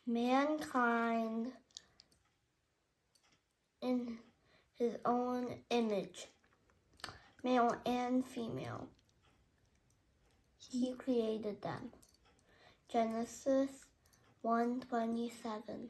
mankind in his own image, male and female. He created them. Genesis 1:27.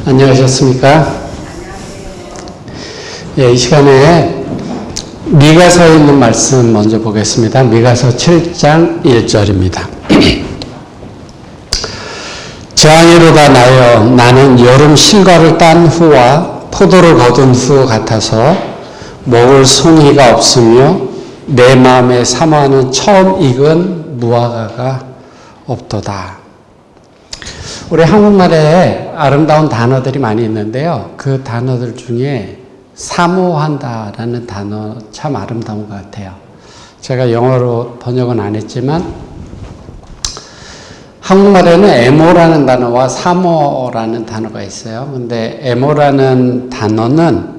안녕하셨습니까? 이 시간에 미가서에 있는 말씀 먼저 보겠습니다. 미가서 7장 1절입니다. 저항이로다 나여 나는 여름 실과를 딴 후와 포도를 거둔 후 같아서 먹을 송이가 없으며 내 마음에 사모하는 처음 익은 무화과가 없도다. 우리 한국말에 아름다운 단어들이 많이 있는데요. 그 단어들 중에 사모한다라는 단어 참 아름다운 것 같아요. 제가 영어로 번역은 안 했지만 한국말에는 애모라는 단어와 사모라는 단어가 있어요. 근데 애모라는 단어는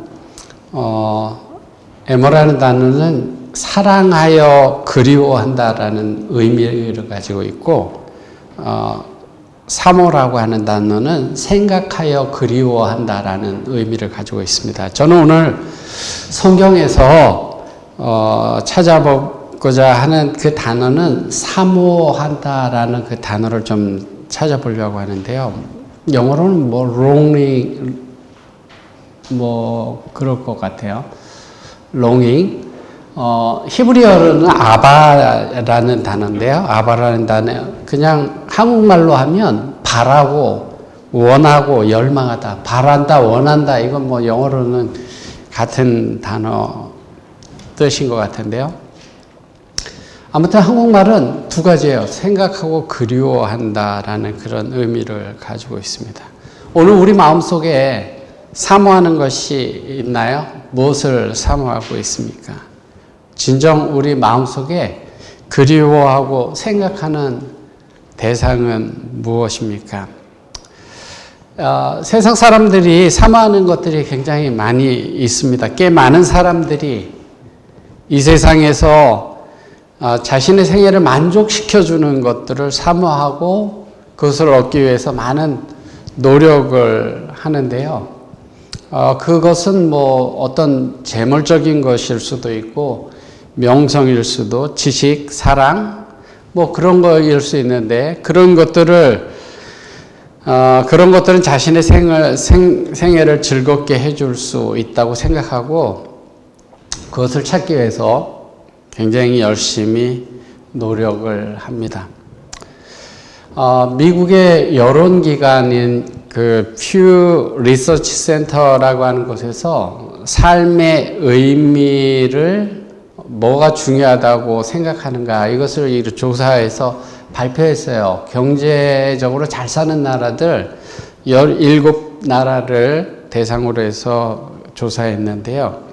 사랑하여 그리워한다라는 의미를 가지고 있고 사모라고 하는 단어는 생각하여 그리워한다라는 의미를 가지고 있습니다. 저는 오늘 성경에서 찾아보고자 하는 그 단어는 사모한다라는 그 단어를 좀 찾아보려고 하는데요. 영어로는 longing 그럴 것 같아요. longing. 히브리어로는 아바라는 단어인데요. 아바라는 단어, 그냥 한국말로 하면 바라고, 원하고, 열망하다, 바란다, 원한다, 이건 영어로는 같은 단어 뜻인 것 같은데요. 아무튼 한국말은 두 가지예요. 생각하고 그리워한다라는 그런 의미를 가지고 있습니다. 오늘 우리 마음속에 사모하는 것이 있나요? 무엇을 사모하고 있습니까? 진정 우리 마음속에 그리워하고 생각하는 대상은 무엇입니까? 세상 사람들이 사모하는 것들이 굉장히 많이 있습니다. 꽤 많은 사람들이 이 세상에서 자신의 생애를 만족시켜주는 것들을 사모하고 그것을 얻기 위해서 많은 노력을 하는데요. 그것은 어떤 재물적인 것일 수도 있고 명성일 수도, 지식, 사랑, 그런 거일 수 있는데, 그런 것들을 그런 것들은 자신의 생애를 즐겁게 해줄 수 있다고 생각하고 그것을 찾기 위해서 굉장히 열심히 노력을 합니다. 미국의 여론기관인 그 퓨 리서치 센터라고 하는 곳에서 삶의 의미를 뭐가 중요하다고 생각하는가 이것을 조사해서 발표했어요. 경제적으로 잘 사는 나라들 17나라를 대상으로 해서 조사했는데요.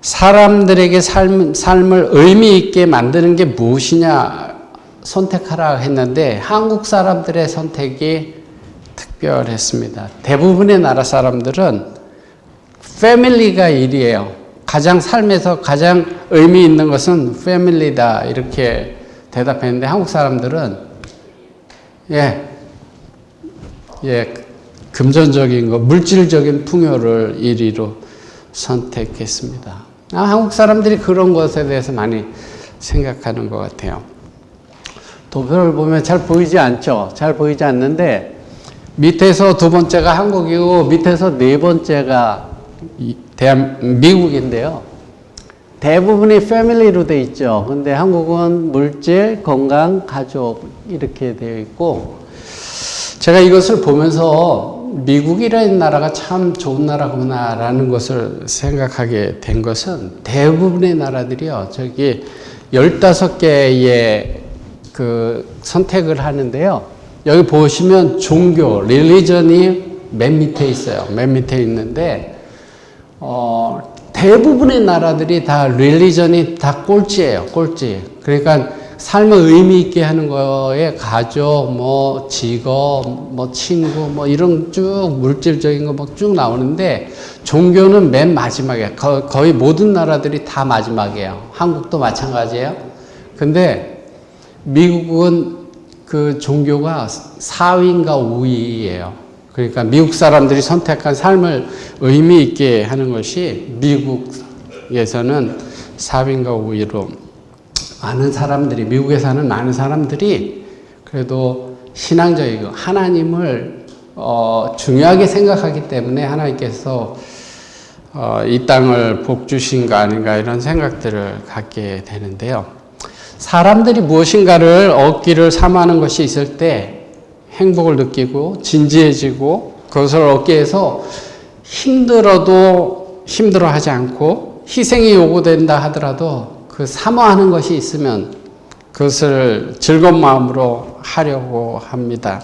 사람들에게 삶을 의미 있게 만드는 게 무엇이냐 선택하라 했는데 한국 사람들의 선택이 특별했습니다. 대부분의 나라 사람들은 패밀리가 1위에요. 가장 삶에서 가장 의미 있는 것은 패밀리다 이렇게 대답했는데 한국 사람들은 금전적인 거, 물질적인 풍요를 1위로 선택했습니다. 한국 사람들이 그런 것에 대해서 많이 생각하는 것 같아요. 도표를 보면 잘 보이지 않죠? 잘 보이지 않는데 밑에서 두 번째가 한국이고 밑에서 네 번째가 미국인데요. 대부분이 패밀리로 돼 있죠. 근데 한국은 물질, 건강, 가족 이렇게 되어 있고 제가 이것을 보면서 미국이라는 나라가 참 좋은 나라구나라는 것을 생각하게 된 것은 대부분의 나라들이요. 저기 15개의 그 선택을 하는데요. 여기 보시면 종교, 릴리전이 맨 밑에 있어요. 맨 밑에 있는데 대부분의 나라들이 다 릴리전이 다 꼴찌예요. 꼴찌. 그러니까 삶을 의미 있게 하는 거에 가족, 뭐 직업, 뭐 친구, 뭐 이런 쭉 물질적인 거 막 쭉 나오는데 종교는 맨 마지막에 거의 모든 나라들이 다 마지막이에요. 한국도 마찬가지예요. 근데 미국은 그 종교가 4위인가 5위예요. 그러니까 미국 사람들이 선택한 삶을 의미 있게 하는 것이 미국에서는 4위인가 5위로 많은 사람들이 미국에 사는 많은 사람들이 그래도 신앙적이고 하나님을 중요하게 생각하기 때문에 하나님께서 이 땅을 복 주신 거 아닌가 이런 생각들을 갖게 되는데요. 사람들이 무엇인가를 얻기를 사모하는 것이 있을 때 행복을 느끼고 진지해지고 그것을 얻기 위해서 힘들어도 힘들어하지 않고 희생이 요구된다 하더라도 그 사모하는 것이 있으면 그것을 즐거운 마음으로 하려고 합니다.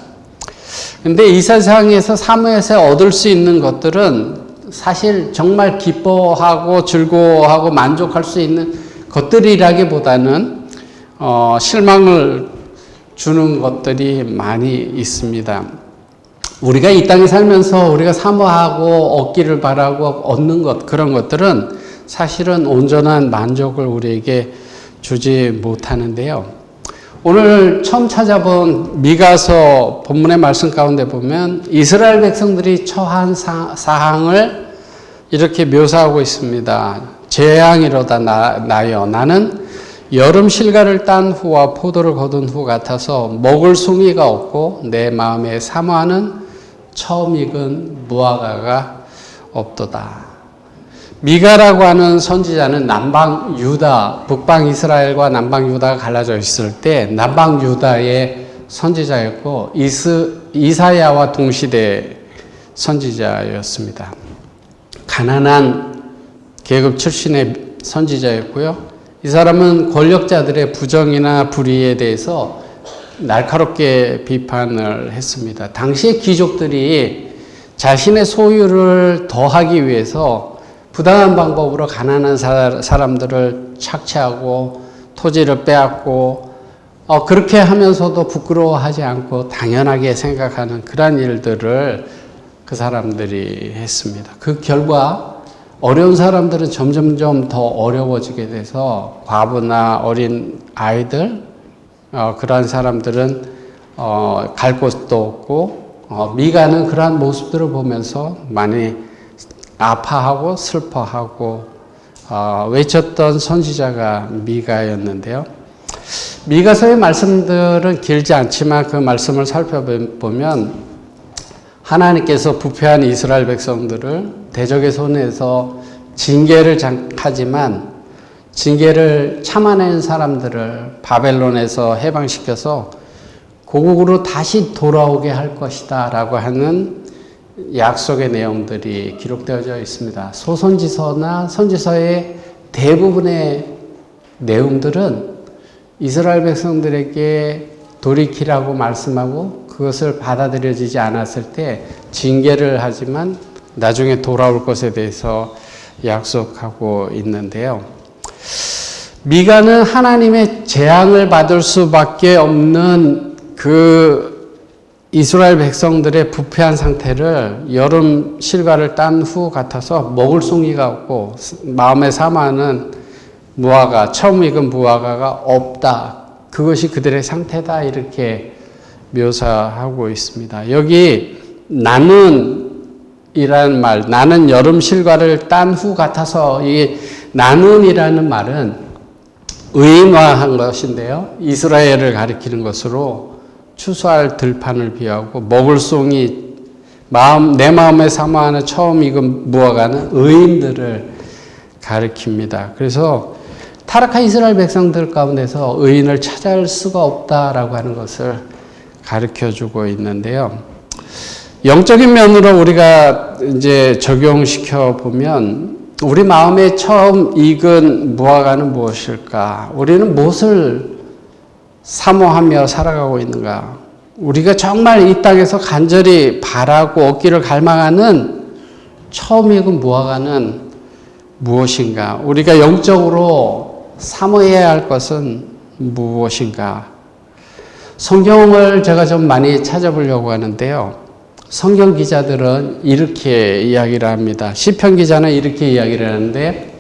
근데 이 세상에서 사모해서 얻을 수 있는 것들은 사실 정말 기뻐하고 즐거워하고 만족할 수 있는 것들이라기보다는 실망을 주는 것들이 많이 있습니다. 우리가 이 땅에 살면서 우리가 사모하고 얻기를 바라고 얻는 것, 그런 것들은 사실은 온전한 만족을 우리에게 주지 못하는데요. 오늘 처음 찾아본 미가서 본문의 말씀 가운데 보면 이스라엘 백성들이 처한 사항을 이렇게 묘사하고 있습니다. 재앙이로다 나여 나는 여름 실과를 딴 후와 포도를 거둔 후 같아서 먹을 송이가 없고 내 마음에 사모하는 처음 익은 무화과가 없도다. 미가라고 하는 선지자는 남방 유다, 북방 이스라엘과 남방 유다가 갈라져 있을 때 남방 유다의 선지자였고 이사야와 동시대 선지자였습니다. 가난한 계급 출신의 선지자였고요. 이 사람은 권력자들의 부정이나 불의에 대해서 날카롭게 비판을 했습니다. 당시의 귀족들이 자신의 소유를 더하기 위해서 부당한 방법으로 가난한 사람들을 착취하고 토지를 빼앗고 그렇게 하면서도 부끄러워하지 않고 당연하게 생각하는 그런 일들을 그 사람들이 했습니다. 그 결과 어려운 사람들은 점점점 더 어려워지게 돼서 과부나 어린 아이들 그러한 사람들은 갈 곳도 없고 미가는 그러한 모습들을 보면서 많이 아파하고 슬퍼하고 외쳤던 선지자가 미가였는데요. 미가서의 말씀들은 길지 않지만 그 말씀을 살펴보면 하나님께서 부패한 이스라엘 백성들을 대적의 손에서 징계를 하지만 징계를 참아낸 사람들을 바벨론에서 해방시켜서 고국으로 다시 돌아오게 할 것이다 라고 하는 약속의 내용들이 기록되어져 있습니다. 소선지서나 선지서의 대부분의 내용들은 이스라엘 백성들에게 돌이키라고 말씀하고 그것을 받아들여지지 않았을 때 징계를 하지만 나중에 돌아올 것에 대해서 약속하고 있는데요. 미가는 하나님의 재앙을 받을 수밖에 없는 그 이스라엘 백성들의 부패한 상태를 여름 실과를 딴 후 같아서 먹을 송이가 없고 마음에 사모하는 무화과, 처음 익은 무화과가 없다. 그것이 그들의 상태다. 이렇게 묘사하고 있습니다. 여기 나는 이라는 말, 나는 여름 실과를 딴 후 같아서 이 나는이라는 말은 의인화한 것인데요. 이스라엘을 가리키는 것으로 추수할 들판을 비하고 먹을 송이, 내 마음에 사모하는 처음 익은 무화과는 의인들을 가리킵니다. 그래서 타락한 이스라엘 백성들 가운데서 의인을 찾아올 수가 없다라고 하는 것을 가르쳐주고 있는데요. 영적인 면으로 우리가 이제 적용시켜 보면 우리 마음에 처음 익은 무화과는 무엇일까? 우리는 무엇을 사모하며 살아가고 있는가? 우리가 정말 이 땅에서 간절히 바라고 얻기를 갈망하는 처음 익은 무화과는 무엇인가? 우리가 영적으로 사모해야 할 것은 무엇인가? 성경을 제가 좀 많이 찾아보려고 하는데요. 성경 기자들은 이렇게 이야기를 합니다. 시편 기자는 이렇게 이야기를 하는데,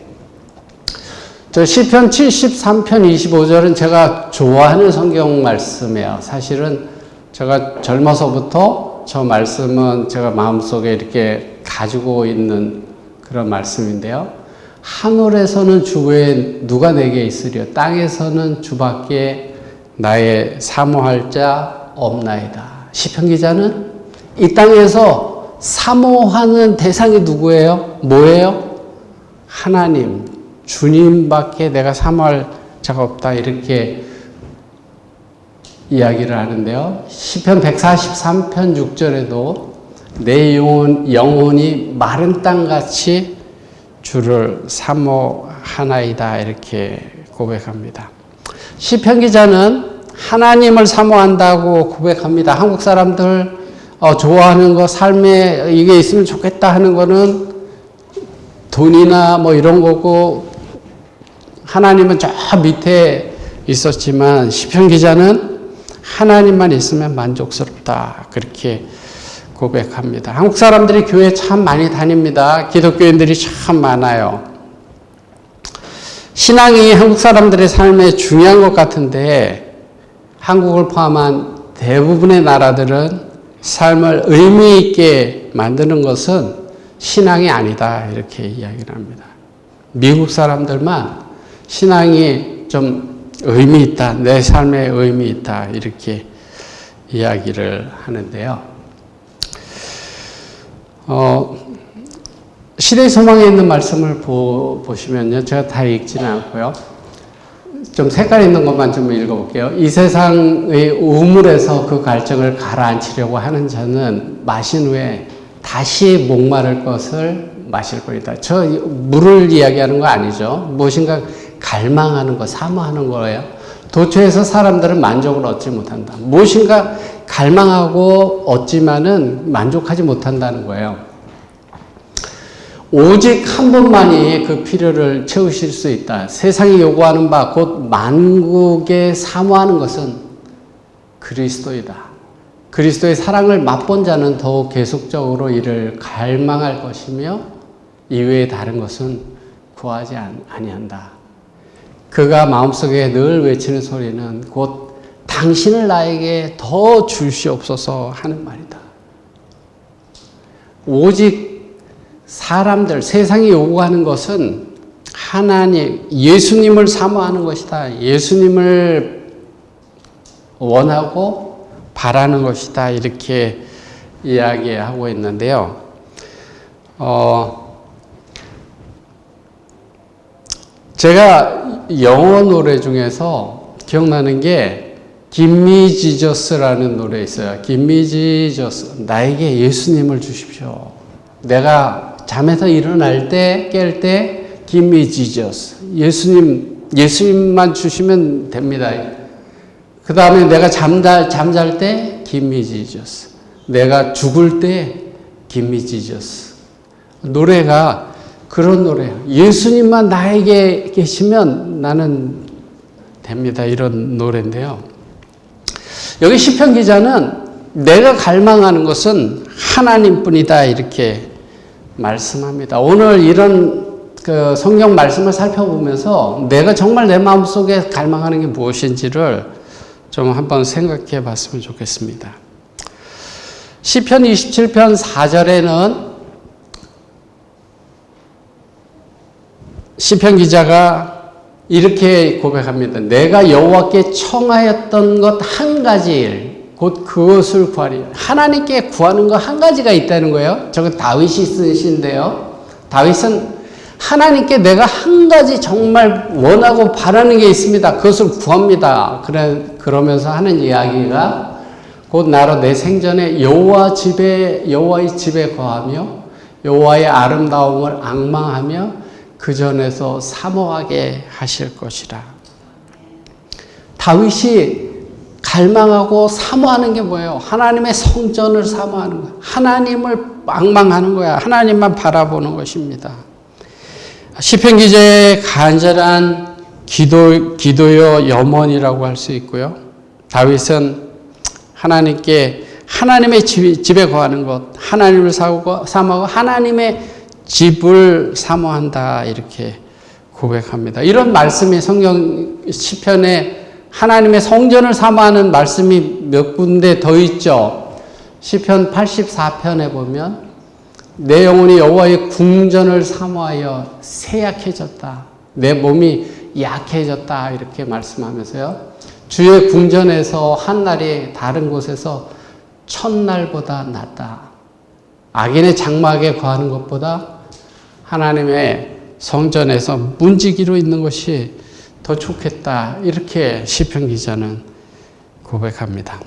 저 시편 73편 25절은 제가 좋아하는 성경 말씀이에요. 사실은 제가 젊어서부터 저 말씀은 제가 마음속에 이렇게 가지고 있는 그런 말씀인데요. 하늘에서는 주 외에 누가 내게 있으리요? 땅에서는 주밖에 나의 사모할 자 없나이다. 시편 기자는 이 땅에서 사모하는 대상이 누구예요? 뭐예요? 하나님, 주님밖에 내가 사모할 자가 없다. 이렇게 이야기를 하는데요. 시편 143편 6절에도 내 영혼이 마른 땅같이 주를 사모하나이다. 이렇게 고백합니다. 시편 기자는 하나님을 사모한다고 고백합니다. 한국 사람들 좋아하는 거, 삶에 이게 있으면 좋겠다 하는 거는 돈이나 뭐 이런 거고, 하나님은 저 밑에 있었지만 시편 기자는 하나님만 있으면 만족스럽다. 그렇게 고백합니다. 한국 사람들이 교회 참 많이 다닙니다. 기독교인들이 참 많아요. 신앙이 한국 사람들의 삶에 중요한 것 같은데 한국을 포함한 대부분의 나라들은 삶을 의미 있게 만드는 것은 신앙이 아니다. 이렇게 이야기를 합니다. 미국 사람들만 신앙이 좀 의미 있다. 내 삶에 의미 있다. 이렇게 이야기를 하는데요. 시대의 소망에 있는 말씀을 보시면요. 제가 다 읽지는 않고요. 좀 색깔 있는 것만 좀 읽어볼게요. 이 세상의 우물에서 그 갈증을 가라앉히려고 하는 자는 마신 후에 다시 목마를 것을 마실 것이다. 저 물을 이야기하는 거 아니죠. 무엇인가 갈망하는 거, 사모하는 거예요. 도처에서 사람들은 만족을 얻지 못한다. 무엇인가 갈망하고 얻지만은 만족하지 못한다는 거예요. 오직 한 분만이 그 필요를 채우실 수 있다. 세상이 요구하는 바 곧 만국에 사모하는 것은 그리스도이다. 그리스도의 사랑을 맛본 자는 더욱 계속적으로 이를 갈망할 것이며 이외에 다른 것은 구하지 아니한다. 그가 마음속에 늘 외치는 소리는 곧 당신을 나에게 더 주시옵소서 하는 말이다. 오직 사람들, 세상이 요구하는 것은 하나님, 예수님을 사모하는 것이다. 예수님을 원하고 바라는 것이다. 이렇게 이야기하고 있는데요. 제가 영어 노래 중에서 기억나는 게 Give me Jesus라는 노래 있어요. Give me Jesus. 나에게 예수님을 주십시오. 내가 잠에서 일어날 때, 깰 때 Give me Jesus. 예수님만 주시면 됩니다. 그 다음에 내가 잠잘 때 Give me Jesus. 내가 죽을 때 Give me Jesus. 노래가 그런 노래예요. 예수님만 나에게 계시면 나는 됩니다. 이런 노래인데요. 여기 시편 기자는 내가 갈망하는 것은 하나님뿐이다 이렇게 말씀합니다. 오늘 이런 그 성경 말씀을 살펴보면서 내가 정말 내 마음속에 갈망하는 게 무엇인지를 좀 한번 생각해 봤으면 좋겠습니다. 시편 27편 4절에는 시편 기자가 이렇게 고백합니다. 내가 여호와께 청하였던 것 한 가지 일, 곧 그것을 구하리. 하나님께 구하는 거 한 가지가 있다는 거예요. 저건 다윗이 쓰신데요. 다윗은 하나님께 내가 한 가지 정말 원하고 바라는 게 있습니다. 그것을 구합니다. 그러면서 하는 이야기가 곧 나로 내 생전에 여호와의 집에 거하며 여호와의 아름다움을 앙망하며 그 전에서 사모하게 하실 것이라. 다윗이 갈망하고 사모하는 게 뭐예요? 하나님의 성전을 사모하는 거야. 하나님을 앙망하는 거야. 하나님만 바라보는 것입니다. 시편 기자의 간절한 기도요 염원이라고 할 수 있고요. 다윗은 하나님께 하나님의 집에 거하는 것, 하나님을 사모하고 하나님의 집을 사모한다 이렇게 고백합니다. 이런 말씀이 성경 시편에 하나님의 성전을 사모하는 말씀이 몇 군데 더 있죠. 시편 84편에 보면 내 영혼이 여호와의 궁전을 사모하여 쇠약해졌다. 내 몸이 약해졌다 이렇게 말씀하면서요. 주의 궁전에서 한 날이 다른 곳에서 천날보다 낫다. 악인의 장막에 거하는 것보다 하나님의 성전에서 문지기로 있는 것이 더 좋겠다. 이렇게 시편 기자는 고백합니다.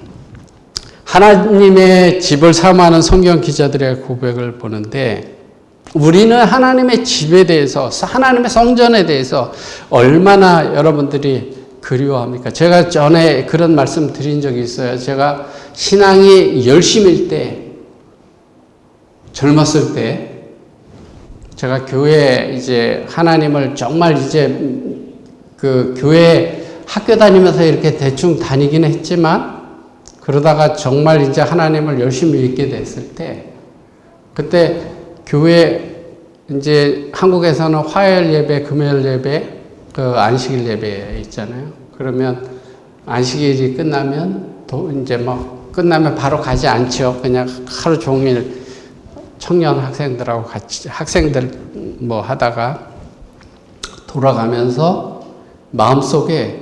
하나님의 집을 사모하는 성경 기자들의 고백을 보는데 우리는 하나님의 집에 대해서 하나님의 성전에 대해서 얼마나 여러분들이 그리워합니까? 제가 전에 그런 말씀 드린 적이 있어요. 제가 신앙이 열심일 때 젊었을 때 제가 교회 이제 하나님을 정말 이제 그 교회 학교 다니면서 이렇게 대충 다니긴 했지만 그러다가 정말 이제 하나님을 열심히 믿게 됐을 때 그때 교회 이제 한국에서는 화요일 예배, 금요일 예배, 그 안식일 예배 있잖아요. 그러면 안식일이 끝나면 또 이제 뭐 끝나면 바로 가지 않죠. 그냥 하루 종일 청년 학생들하고 같이 학생들 뭐 하다가 돌아가면서 마음속에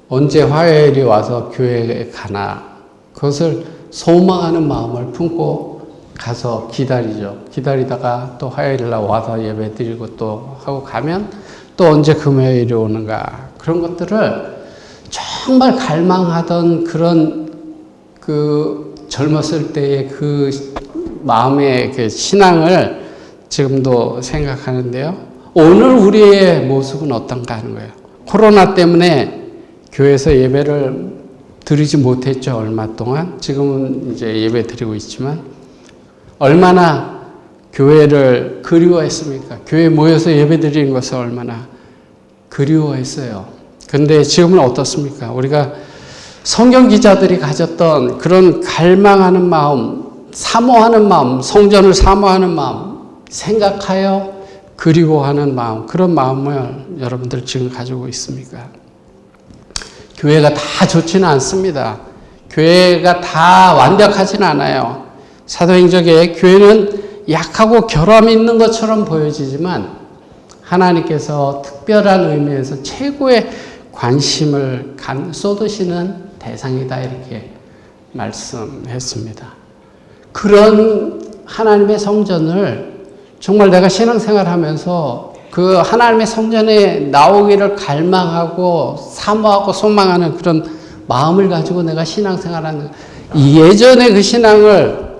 언제 화요일이 와서 교회에 가나 그것을 소망하는 마음을 품고 가서 기다리죠. 기다리다가 또 화요일 날 와서 예배 드리고 또 하고 가면 또 언제 금요일이 오는가 그런 것들을 정말 갈망하던 그런 그 젊었을 때의 그 마음의 그 신앙을 지금도 생각하는데요. 오늘 우리의 모습은 어떤가 하는 거예요. 코로나 때문에 교회에서 예배를 드리지 못했죠. 얼마 동안. 지금은 이제 예배 드리고 있지만 얼마나 교회를 그리워했습니까? 교회에 모여서 예배 드리는 것을 얼마나 그리워했어요. 근데 지금은 어떻습니까? 우리가 성경 기자들이 가졌던 그런 갈망하는 마음, 사모하는 마음, 성전을 사모하는 마음, 생각하여 그리워하는 마음, 그런 마음을 여러분들 지금 가지고 있습니까? 교회가 다 좋지는 않습니다. 교회가 다 완벽하지는 않아요. 사도행전에 교회는 약하고 결함이 있는 것처럼 보여지지만 하나님께서 특별한 의미에서 최고의 관심을 쏟으시는 대상이다 이렇게 말씀했습니다. 그런 하나님의 성전을 정말 내가 신앙생활하면서 그 하나님의 성전에 나오기를 갈망하고 사모하고 소망하는 그런 마음을 가지고 내가 신앙생활하는 예전에 그 신앙을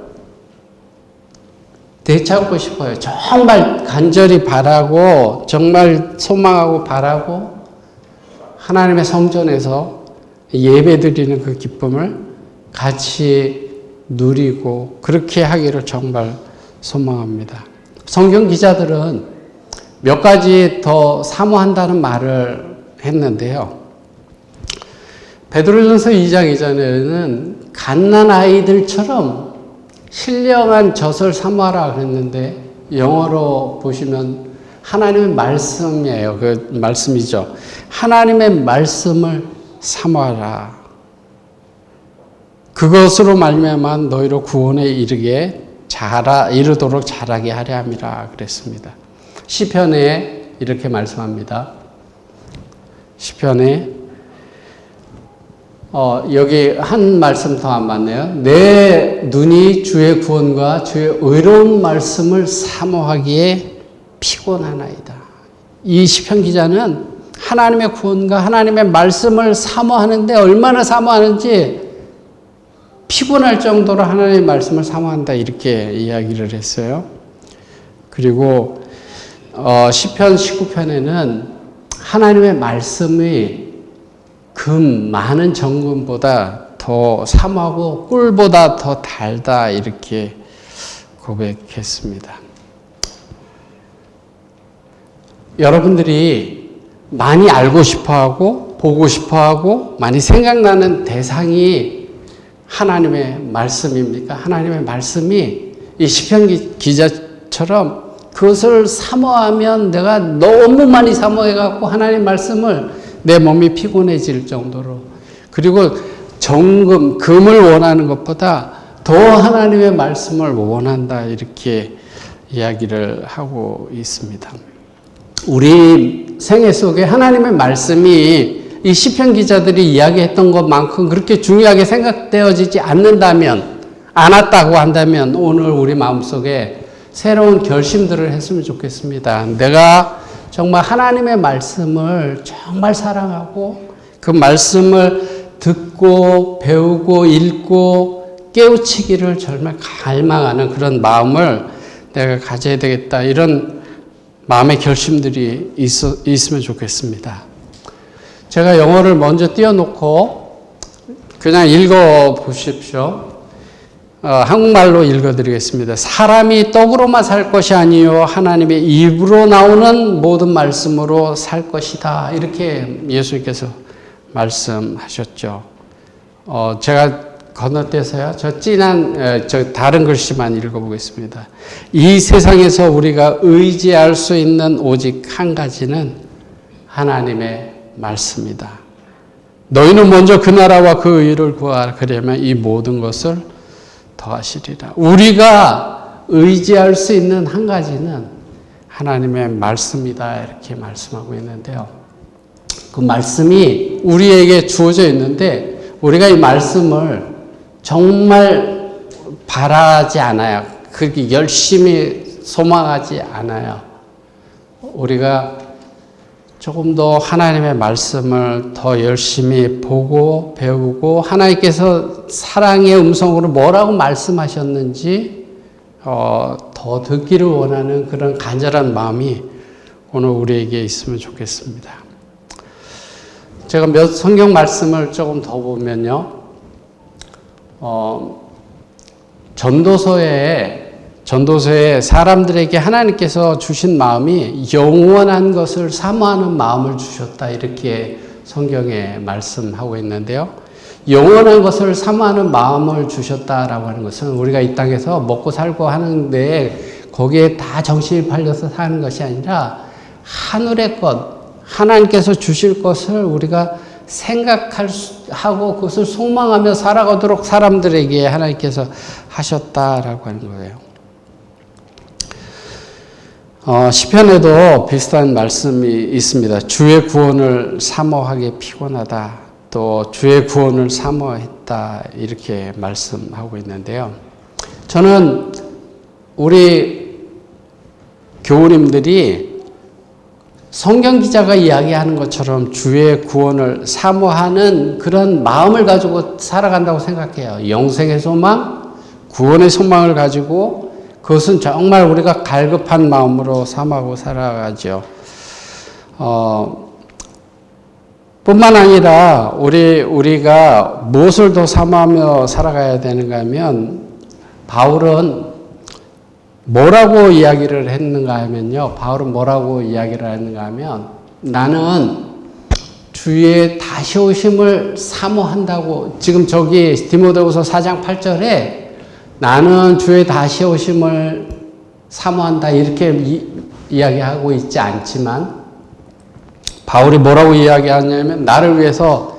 되찾고 싶어요. 정말 간절히 바라고 정말 소망하고 바라고 하나님의 성전에서 예배드리는 그 기쁨을 같이 누리고 그렇게 하기를 정말 소망합니다. 성경 기자들은 몇 가지 더 사모한다는 말을 했는데요. 베드로전서 2장 이전에는 갓난 아이들처럼 신령한 젖을 사모하라 그랬는데 영어로 보시면 하나님의 말씀이에요. 그 말씀이죠. 하나님의 말씀을 사모하라. 그것으로 말미암아 너희로 구원에 이르도록 자라게 하려 함이라 그랬습니다. 시편에 이렇게 말씀합니다. 시편에 여기 한 말씀 더 안 맞네요. 내 눈이 주의 구원과 주의 의로운 말씀을 사모하기에 피곤하나이다. 이 시편 기자는 하나님의 구원과 하나님의 말씀을 사모하는데 얼마나 사모하는지 피곤할 정도로 하나님의 말씀을 사모한다 이렇게 이야기를 했어요. 그리고 시편 19편에는 하나님의 말씀이 금 많은 정금보다 더 사모하고 꿀보다 더 달다 이렇게 고백했습니다. 여러분들이 많이 알고 싶어하고 보고 싶어하고 많이 생각나는 대상이 하나님의 말씀입니까? 하나님의 말씀이 이 시편 기자처럼 그것을 사모하면 내가 너무 많이 사모해갖고 하나님의 말씀을 내 몸이 피곤해질 정도로 그리고 금을 원하는 것보다 더 하나님의 말씀을 원한다 이렇게 이야기를 하고 있습니다. 우리 생애 속에 하나님의 말씀이 이 시편 기자들이 이야기했던 것만큼 그렇게 중요하게 생각되어지지 않았다고 한다면 오늘 우리 마음속에 새로운 결심들을 했으면 좋겠습니다. 내가 정말 하나님의 말씀을 정말 사랑하고 그 말씀을 듣고 배우고 읽고 깨우치기를 정말 갈망하는 그런 마음을 내가 가져야 되겠다. 이런 마음의 결심들이 있으면 좋겠습니다. 제가 영어를 먼저 띄워놓고 그냥 읽어보십시오. 한국말로 읽어드리겠습니다. 사람이 떡으로만 살 것이 아니요 하나님의 입으로 나오는 모든 말씀으로 살 것이다. 이렇게 예수님께서 말씀하셨죠. 제가 건너뛰어서요. 저 다른 글씨만 읽어보겠습니다. 이 세상에서 우리가 의지할 수 있는 오직 한 가지는 하나님의 말씀이다. 너희는 먼저 그 나라와 그 의를 구하라. 그러면 이 모든 것을 더하시리라. 우리가 의지할 수 있는 한 가지는 하나님의 말씀이다. 이렇게 말씀하고 있는데요. 그 말씀이 우리에게 주어져 있는데 우리가 이 말씀을 정말 바라지 않아요. 그렇게 열심히 소망하지 않아요. 우리가 조금 더 하나님의 말씀을 더 열심히 보고 배우고 하나님께서 사랑의 음성으로 뭐라고 말씀하셨는지 더 듣기를 원하는 그런 간절한 마음이 오늘 우리에게 있으면 좋겠습니다. 제가 몇 성경 말씀을 조금 더 보면요. 전도서에 사람들에게 하나님께서 주신 마음이 영원한 것을 사모하는 마음을 주셨다. 이렇게 성경에 말씀하고 있는데요. 영원한 것을 사모하는 마음을 주셨다라고 하는 것은 우리가 이 땅에서 먹고 살고 하는데 거기에 다 정신이 팔려서 사는 것이 아니라 하늘의 것, 하나님께서 주실 것을 우리가 생각하고 그것을 소망하며 살아가도록 사람들에게 하나님께서 하셨다라고 하는 거예요. 시편에도 비슷한 말씀이 있습니다. 주의 구원을 사모하기 피곤하다. 또 주의 구원을 사모했다 이렇게 말씀하고 있는데요. 저는 우리 교우님들이 성경 기자가 이야기하는 것처럼 주의 구원을 사모하는 그런 마음을 가지고 살아간다고 생각해요. 영생의 소망, 구원의 소망을 가지고 그것은 정말 우리가 갈급한 마음으로 삼하고 살아가죠. 뿐만 아니라 우리가 무엇을 더 사모하며 살아가야 되는가 하면 바울은 뭐라고 이야기를 했는가 하면요. 바울은 뭐라고 이야기를 했는가 하면 나는 주의 다시 오심을 사모한다고 지금 저기 디모데후서 4장 8절에 나는 주의 다시 오심을 사모한다 이렇게 이야기하고 있지 않지만 바울이 뭐라고 이야기하냐면 나를 위해서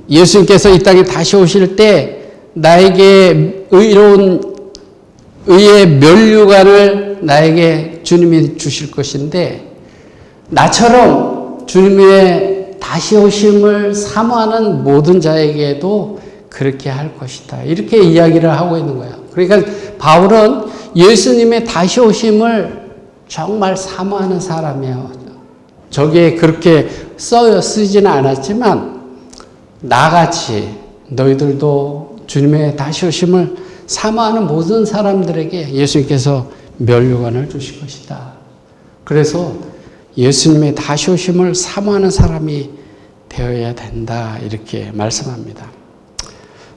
예수님께서 이 땅에 다시 오실 때 나에게 의의 면류관을 나에게 주님이 주실 것인데 나처럼 주님의 다시 오심을 사모하는 모든 자에게도 그렇게 할 것이다. 이렇게 이야기를 하고 있는 거예요. 그러니까 바울은 예수님의 다시 오심을 정말 사모하는 사람이에요. 저기에 그렇게 쓰지는 않았지만 나같이 너희들도 주님의 다시 오심을 사모하는 모든 사람들에게 예수님께서 면류관을 주실 것이다. 그래서 예수님의 다시 오심을 사모하는 사람이 되어야 된다. 이렇게 말씀합니다.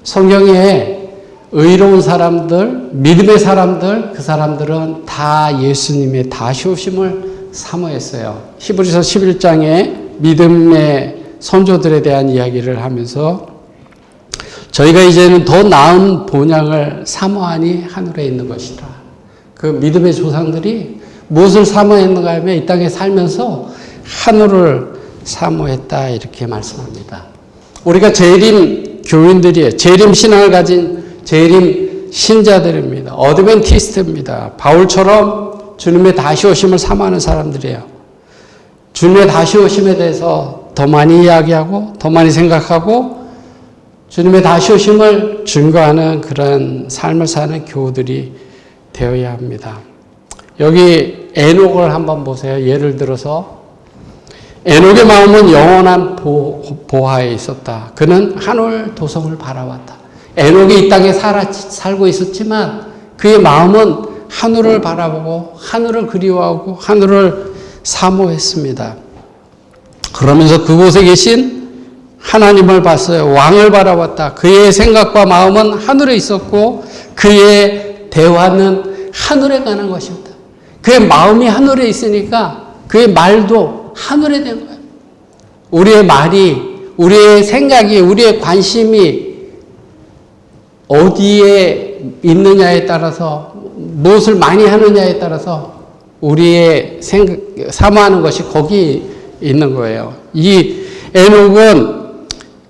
성경에 의로운 사람들, 믿음의 사람들, 그 사람들은 다 예수님의 다시 오심을 사모했어요. 히브리서 11장에 믿음의 선조들에 대한 이야기를 하면서 저희가 이제는 더 나은 본향을 사모하니 하늘에 있는 것이라. 그 믿음의 조상들이 무엇을 사모했는가 하면 이 땅에 살면서 하늘을 사모했다 이렇게 말씀합니다. 우리가 재림 교인들이에요. 재림 신앙을 가진 재림 신자들입니다. 어드벤티스트입니다. 바울처럼 주님의 다시 오심을 사모하는 사람들이에요. 주님의 다시 오심에 대해서 더 많이 이야기하고 더 많이 생각하고 주님의 다시 오심을 증거하는 그런 삶을 사는 교우들이 되어야 합니다. 여기 에녹을 한번 보세요. 예를 들어서 에녹의 마음은 영원한 보화에 있었다. 그는 하늘 도성을 바라봤다. 에녹이 이 땅에 살고 있었지만 그의 마음은 하늘을 바라보고 하늘을 그리워하고 하늘을 사모했습니다. 그러면서 그곳에 계신 하나님을 봤어요. 왕을 바라봤다. 그의 생각과 마음은 하늘에 있었고 그의 대화는 하늘에 가는 것이었다. 그의 마음이 하늘에 있으니까 그의 말도 하늘에 된 거예요. 우리의 말이, 우리의 생각이, 우리의 관심이 어디에 있느냐에 따라서 무엇을 많이 하느냐에 따라서 우리의 사모하는 것이 거기 있는 거예요. 이 에녹은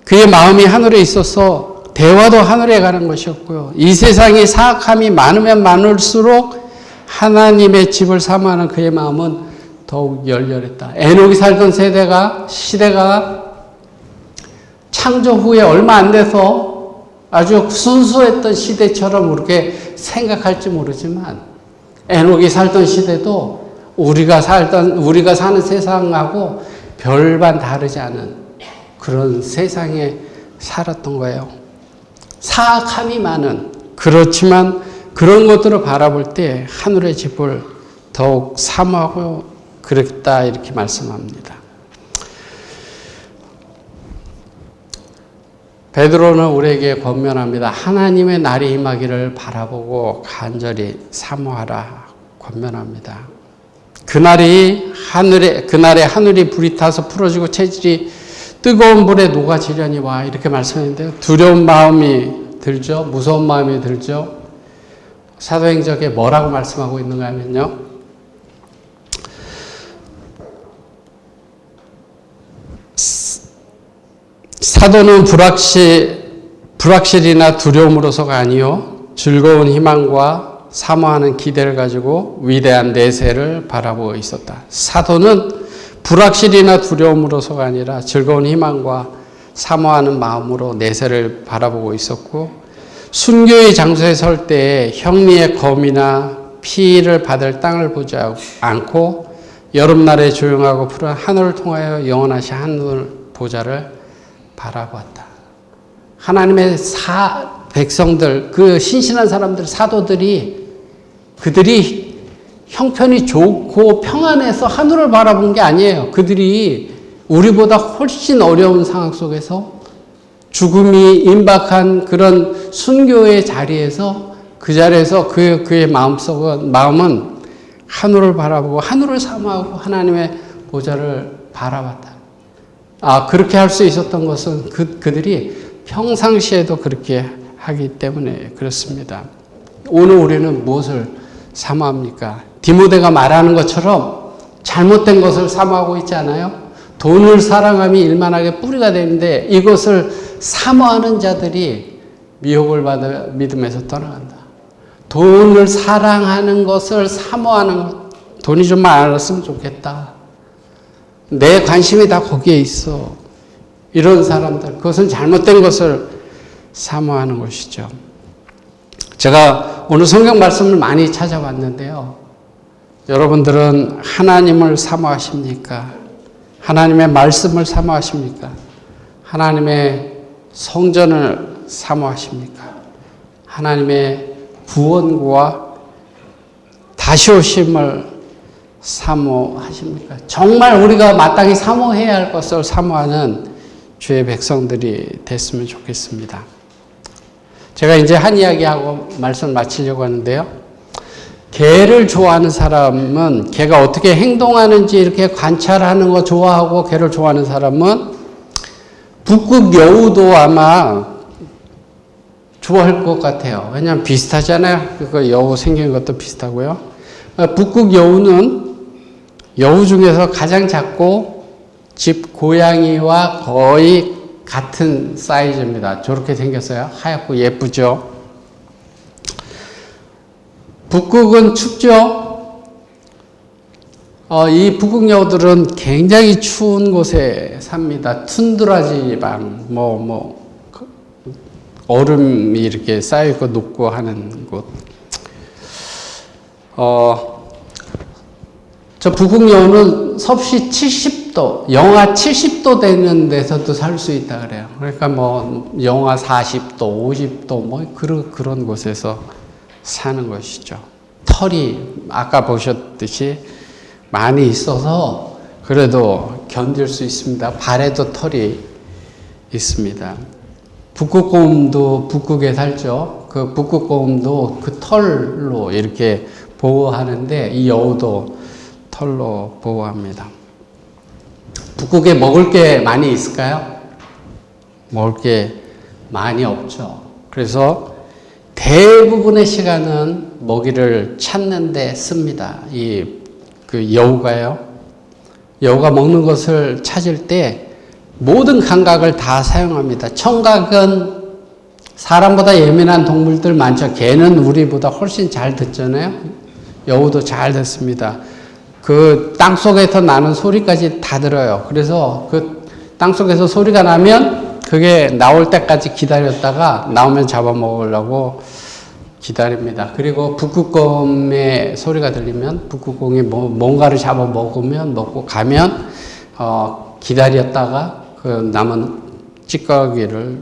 그의 마음이 하늘에 있어서 대화도 하늘에 가는 것이었고요. 이 세상이 사악함이 많으면 많을수록 하나님의 집을 사모하는 그의 마음은 더욱 열렬했다. 에녹이 살던 시대가 창조 후에 얼마 안 돼서 아주 순수했던 시대처럼 우리게 생각할지 모르지만 에녹이 살던 시대도 우리가 사는 세상하고 별반 다르지 않은 그런 세상에 살았던 거예요. 사악함이 많은, 그렇지만 그런 것들을 바라볼 때 하늘의 집을 더욱 사모하고 그랬다 이렇게 말씀합니다. 베드로는 우리에게 권면합니다. 하나님의 날이 임하기를 바라보고 간절히 사모하라 권면합니다. 그날에 하늘이 불이 타서 풀어지고 체질이 뜨거운 불에 녹아지려니와 이렇게 말씀했는데요. 두려운 마음이 들죠. 무서운 마음이 들죠. 사도행전에 뭐라고 말씀하고 있는가 하면요. 사도는 불확실이나 두려움으로서가 아니요 즐거운 희망과 사모하는 기대를 가지고 위대한 내세를 바라보고 있었다. 사도는 불확실이나 두려움으로서가 아니라 즐거운 희망과 사모하는 마음으로 내세를 바라보고 있었고, 순교의 장소에 설 때 형리의 검이나 피를 받을 땅을 보지 않고 여름날에 조용하고 푸른 하늘을 통하여 영원하신 하늘 보좌를 바라봤다. 하나님의 백성들, 그 신실한 사람들, 사도들이 그들이 형편이 좋고 평안해서 하늘을 바라본 게 아니에요. 그들이 우리보다 훨씬 어려운 상황 속에서 죽음이 임박한 그런 순교의 자리에서 그 자리에서 그의 마음은 하늘을 바라보고 하늘을 사모하고 하나님의 보좌를 바라봤다. 그렇게 할 수 있었던 것은 그들이 평상시에도 그렇게 하기 때문에 그렇습니다. 오늘 우리는 무엇을 사모합니까? 디모데가 말하는 것처럼 잘못된 것을 사모하고 있지 않아요? 돈을 사랑함이 일만하게 뿌리가 되는데 이것을 사모하는 자들이 미혹을 받아 믿음에서 떠나간다. 돈을 사랑하는 것을 사모하는 것, 돈이 좀 많았으면 좋겠다. 내 관심이 다 거기에 있어. 이런 사람들, 그것은 잘못된 것을 사모하는 것이죠. 제가 오늘 성경 말씀을 많이 찾아봤는데요. 여러분들은 하나님을 사모하십니까? 하나님의 말씀을 사모하십니까? 하나님의 성전을 사모하십니까? 하나님의 구원과 다시 오심을 사모하십니까? 정말 우리가 마땅히 사모해야 할 것을 사모하는 주의 백성들이 됐으면 좋겠습니다. 제가 이제 한 이야기하고 말씀 마치려고 하는데요. 개를 좋아하는 사람은 개가 어떻게 행동하는지 이렇게 관찰하는 거 좋아하고 개를 좋아하는 사람은 북극 여우도 아마 좋아할 것 같아요. 왜냐하면 비슷하잖아요. 그 여우 생긴 것도 비슷하고요. 북극 여우는 여우 중에서 가장 작고 집 고양이와 거의 같은 사이즈입니다. 저렇게 생겼어요. 하얗고 예쁘죠. 북극은 춥죠. 이 북극 여우들은 굉장히 추운 곳에 삽니다. 툰드라 지방, 얼음이 이렇게 쌓여있고 녹고 하는 곳. 저 북극 여우는 섭씨 70도, 영하 70도 되는 데서도 살 수 있다 그래요. 그러니까 영하 40도, 50도, 그런 곳에서 사는 것이죠. 털이 아까 보셨듯이 많이 있어서 그래도 견딜 수 있습니다. 발에도 털이 있습니다. 북극곰도 북극에 살죠. 그 북극곰도 그 털로 이렇게 보호하는데 이 여우도 털로 보호합니다. 북극에 먹을 게 많이 있을까요? 먹을 게 많이 없죠. 그래서 대부분의 시간은 먹이를 찾는 데 씁니다. 그 여우가요. 여우가 먹는 것을 찾을 때 모든 감각을 다 사용합니다. 청각은 사람보다 예민한 동물들 많죠. 개는 우리보다 훨씬 잘 듣잖아요. 여우도 잘 듣습니다. 그 땅속에서 나는 소리까지 다 들어요. 그래서 그 땅속에서 소리가 나면 그게 나올 때까지 기다렸다가 나오면 잡아먹으려고 기다립니다. 그리고 북극곰의 소리가 들리면 북극곰이 뭔가를 잡아먹으면 먹고 가면 기다렸다가 그 남은 찌꺼기를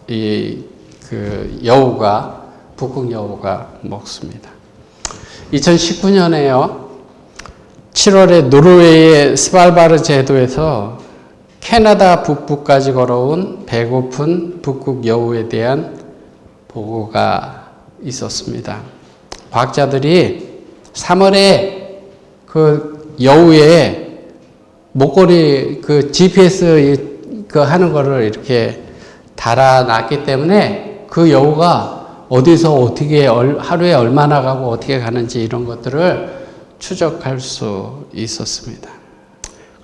그 여우가, 북극 여우가 먹습니다. 2019년에요. 7월에 노르웨이의 스발바르 제도에서 캐나다 북부까지 걸어온 배고픈 북극 여우에 대한 보고가 있었습니다. 과학자들이 3월에 그 여우의 목걸이 그 GPS 그 하는 거를 이렇게 달아놨기 때문에 그 여우가 어디서 어떻게 하루에 얼마나 가고 어떻게 가는지 이런 것들을 추적할 수 있었습니다.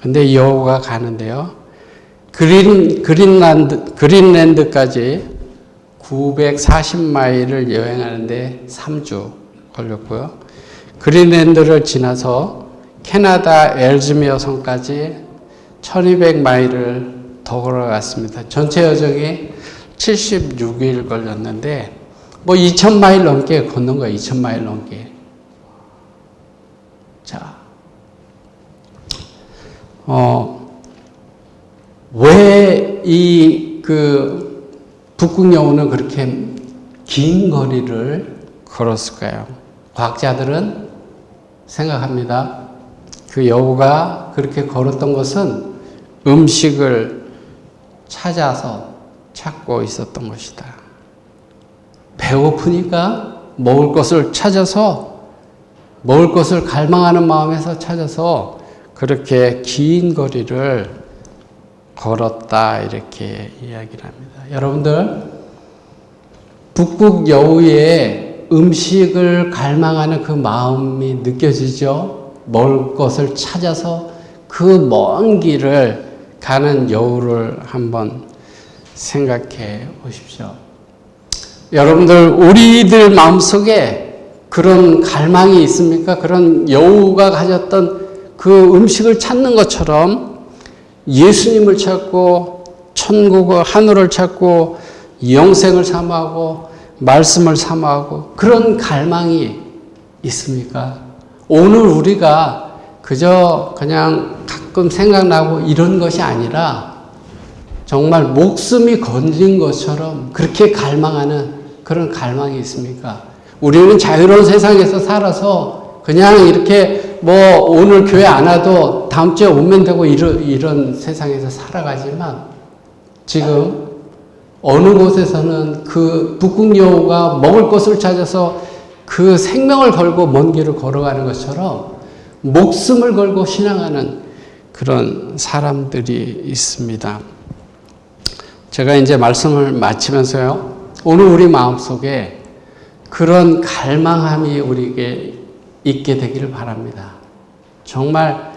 근데 이 여우가 가는데요. 그린랜드까지 940마일을 여행하는데 3주 걸렸고요. 그린랜드를 지나서 캐나다 엘즈미어 섬까지 1200마일을 더 걸어갔습니다. 전체 여정이 76일 걸렸는데 뭐 2,000마일 넘게 걷는 거예요. 2,000마일 넘게. 자, 왜 이 북극 여우는 그렇게 긴 거리를 걸었을까요? 과학자들은 생각합니다. 그 여우가 그렇게 걸었던 것은 음식을 찾고 있었던 것이다. 배고프니까 먹을 것을 찾아서, 먹을 것을 갈망하는 마음에서 찾아서 그렇게 긴 거리를 걸었다, 이렇게 이야기를 합니다. 여러분들, 북극 여우의 음식을 갈망하는 그 마음이 느껴지죠? 먹을 것을 찾아서 그 먼 길을 가는 여우를 한번 생각해 보십시오. 여러분들, 우리들 마음속에 그런 갈망이 있습니까? 그런 여우가 가졌던 그 음식을 찾는 것처럼 예수님을 찾고 천국을, 하늘을 찾고 영생을 사모하고 말씀을 사모하고 그런 갈망이 있습니까? 오늘 우리가 그냥 가끔 생각나고 이런 것이 아니라 정말 목숨이 걸린 것처럼 그렇게 갈망하는 그런 갈망이 있습니까? 우리는 자유로운 세상에서 살아서 그냥 이렇게 뭐 오늘 교회 안 와도 다음 주에 오면 되고 이런 세상에서 살아가지만 지금 어느 곳에서는 그 북극 여우가 먹을 것을 찾아서 그 생명을 걸고 먼 길을 걸어가는 것처럼 목숨을 걸고 신앙하는 그런 사람들이 있습니다. 제가 이제 말씀을 마치면서요, 오늘 우리 마음속에 그런 갈망함이 우리에게 있게 되기를 바랍니다. 정말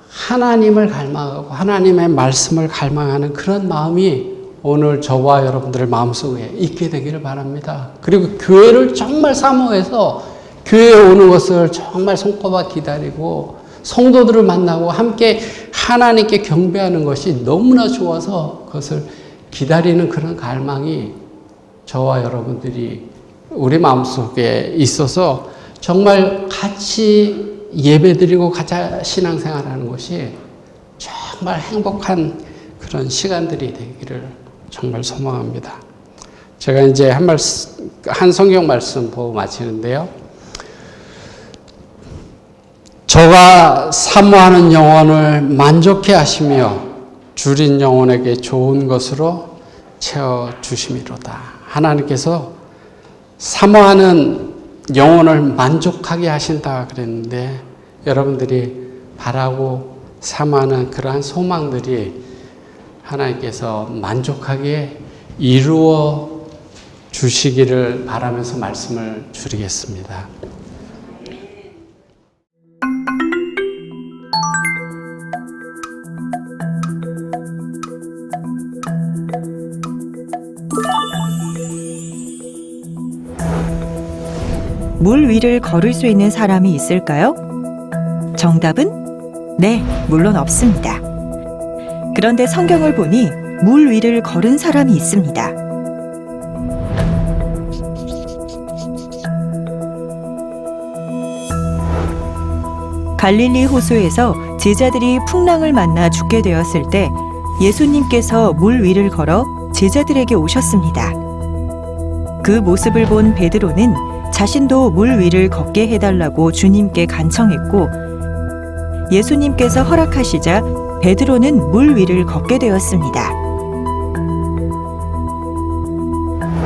하나님을 갈망하고 하나님의 말씀을 갈망하는 그런 마음이 오늘 저와 여러분들의 마음속에 있게 되기를 바랍니다. 그리고 교회를 정말 사모해서 교회에 오는 것을 정말 손꼽아 기다리고 성도들을 만나고 함께 하나님께 경배하는 것이 너무나 좋아서 그것을 기다리는 그런 갈망이 저와 여러분들이 우리 마음속에 있어서 정말 같이 예배드리고 같이 신앙생활하는 것이 정말 행복한 그런 시간들이 되기를 정말 소망합니다. 제가 이제 한 성경 말씀 보고 마치는데요. 저가 사모하는 영혼을 만족해 하시며 줄인 영혼에게 좋은 것으로 채워주심이로다. 하나님께서 사모하는 영혼을 만족하게 하신다 그랬는데 여러분들이 바라고 사모하는 그러한 소망들이 하나님께서 만족하게 이루어 주시기를 바라면서 말씀을 드리겠습니다. 물 위를 걸을 수 있는 사람이 있을까요? 정답은 네, 물론 없습니다. 그런데 성경을 보니 물 위를 걸은 사람이 있습니다. 갈릴리 호수에서 제자들이 풍랑을 만나 죽게 되었을 때 예수님께서 물 위를 걸어 제자들에게 오셨습니다. 그 모습을 본 베드로는 자신도 물 위를 걷게 해달라고 주님께 간청했고 예수님께서 허락하시자 베드로는 물 위를 걷게 되었습니다.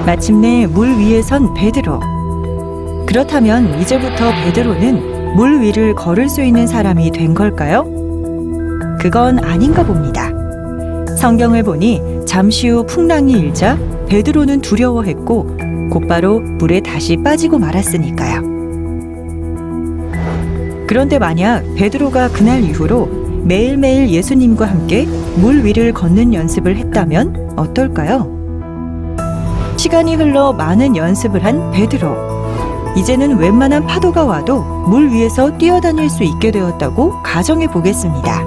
마침내 물 위에 선 베드로. 그렇다면 이제부터 베드로는 물 위를 걸을 수 있는 사람이 된 걸까요? 그건 아닌가 봅니다. 성경을 보니 잠시 후 풍랑이 일자 베드로는 두려워했고 곧바로 물에 다시 빠지고 말았으니까요. 그런데 만약 베드로가 그날 이후로 매일매일 예수님과 함께 물 위를 걷는 연습을 했다면 어떨까요? 시간이 흘러 많은 연습을 한 베드로. 이제는 웬만한 파도가 와도 물 위에서 뛰어다닐 수 있게 되었다고 가정해 보겠습니다.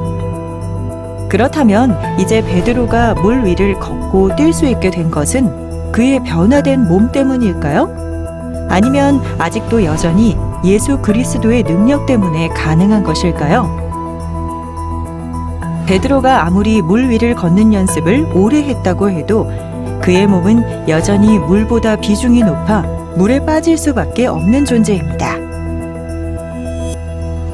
그렇다면 이제 베드로가 물 위를 걷고 뛸 수 있게 된 것은 그의 변화된 몸 때문일까요? 아니면 아직도 여전히 예수 그리스도의 능력 때문에 가능한 것일까요? 베드로가 아무리 물 위를 걷는 연습을 오래 했다고 해도 그의 몸은 여전히 물보다 비중이 높아 물에 빠질 수밖에 없는 존재입니다.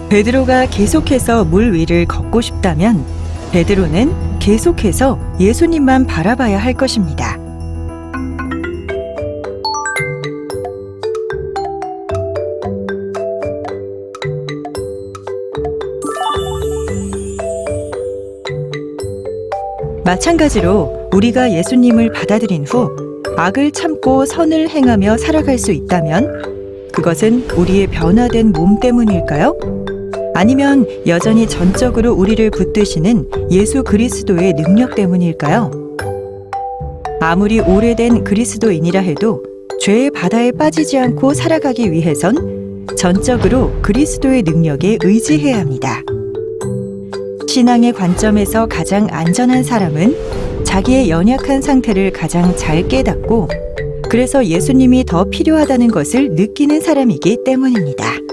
베드로가 계속해서 물 위를 걷고 싶다면 베드로는 계속해서 예수님만 바라봐야 할 것입니다. 마찬가지로 우리가 예수님을 받아들인 후 악을 참고 선을 행하며 살아갈 수 있다면 그것은 우리의 변화된 몸 때문일까요? 아니면 여전히 전적으로 우리를 붙드시는 예수 그리스도의 능력 때문일까요? 아무리 오래된 그리스도인이라 해도 죄의 바다에 빠지지 않고 살아가기 위해선 전적으로 그리스도의 능력에 의지해야 합니다. 신앙의 관점에서 가장 안전한 사람은 자기의 연약한 상태를 가장 잘 깨닫고 그래서 예수님이 더 필요하다는 것을 느끼는 사람이기 때문입니다.